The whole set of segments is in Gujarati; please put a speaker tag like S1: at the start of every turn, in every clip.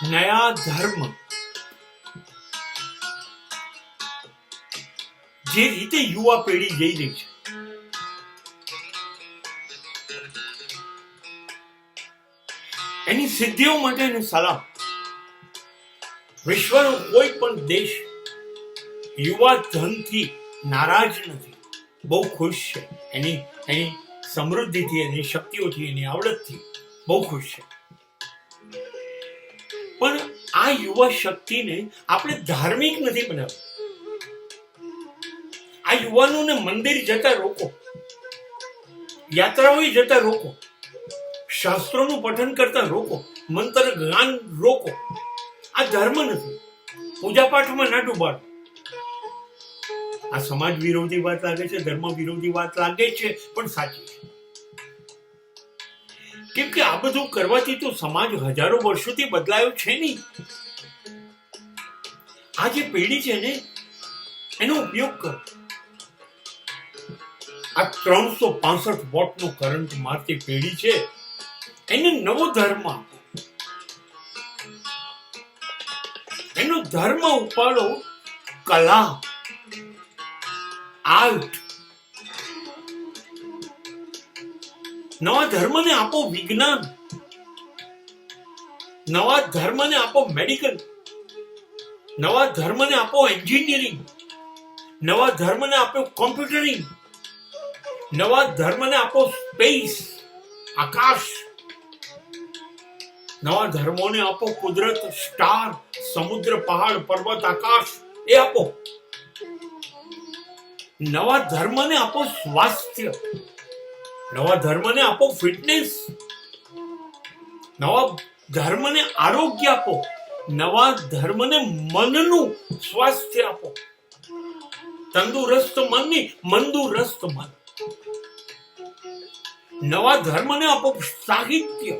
S1: નયા ધર્મ જે રીતે યુવા પેઢી જઈ રહી છે, એની સિદ્ધિઓ માટે એને સલામ. વિશ્વનો કોઈ પણ દેશ યુવા ધનથી નારાજ નથી, બહુ ખુશ છે. એની સમૃદ્ધિથી, એની શક્તિઓથી, એની આવડતથી બહુ ખુશ છે. પણ આ યુવા શક્તિને આપણે ધાર્મિક નથી બનાવવી. આ યુવાનોને મંદિર જતા રોકો, યાત્રાઓએ જતા રોકો, શાસ્ત્રોનું પઠન કરતા રોકો, મંત્ર ગાન રોકો. આ ધર્મ નથી. પૂજાપાઠમાં ના ડૂબાડો. આ સમાજ વિરોધી વાત લાગે છે, ધર્મ વિરોધી વાત લાગે છે, પણ સાચી છે. કેમ કે આ બધું કરવાથી તો સમાજ હજારો વર્ષોથી બદલાયો છે નહીં. આ જે પેઢી છે ને, એનો ઉપયોગ કરો. આ 365 વોટનો કરંટ મારતી પેઢી છે, એને નવો ધર્મ આપો. એનો ધર્મ ઉપાડો. કલા, આર્ટ. નવા ધર્મને આપો વિજ્ઞાન, નવા ધર્મને આપો મેડિકલ, નવા ધર્મને આપો એન્જિનિયરિંગ, નવા ધર્મને આપો કોમ્પ્યુટરિંગ, નવા ધર્મને આપો સ્પેસ, આકાશ. નવા ધર્મોને આપો કુદરત, સ્ટાર, સમુદ્ર, પહાડ, પર્વત, આકાશ. એ આપો. નવા ધર્મને આપો સ્વાસ્થ્ય, નવા ધર્મને આપો ફિટનેસ, નવા ધર્મને આરોગ્ય આપો, નવા ધર્મને મનનું સ્વાસ્થ્ય આપો. તંદુરસ્ત મનની મંદુરસ્ત મન. નવા ધર્મને આપો સાહિત્ય,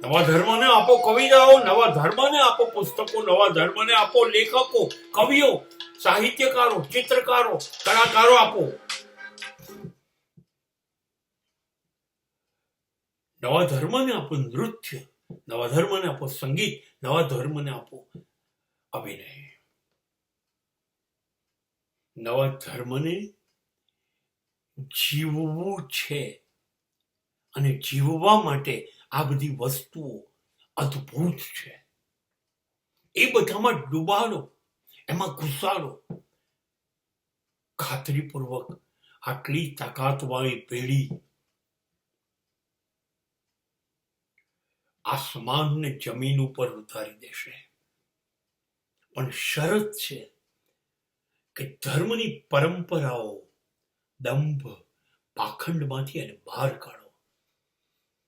S1: નવા ધર્મને આપો કવિતાઓ, નવા ધર્મને આપો પુસ્તકો, નવા ધર્મને આપો લેખકો, કવિઓ, સાહિત્યકારો, ચિત્રકારો, કલાકારો આપો. નવા ધર્મને આપો નૃત્ય, નવા ધર્મને આપો સંગીત, નવા ધર્મને આપો અભિનય. નવા ધર્મને જીવવું છે, અને જીવવા માટે આ બધી વસ્તુઓ અદ્ભુત છે. એ બધામાં ડૂબાડો, એમાં ઘુસાડો. ખાતરીપૂર્વક આટલી તાકાતવાળી પેઢી આસમાનને જમીન ઉપર ઉતારી દેશે. પણ શરત છે કે ધર્મની પરંપરાઓ, દંભ, પાખંડમાંથી એને બહાર કાઢો,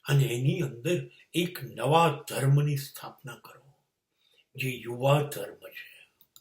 S1: અને એની અંદર એક નવા ધર્મની સ્થાપના કરો, જે યુવા ધર્મ છે.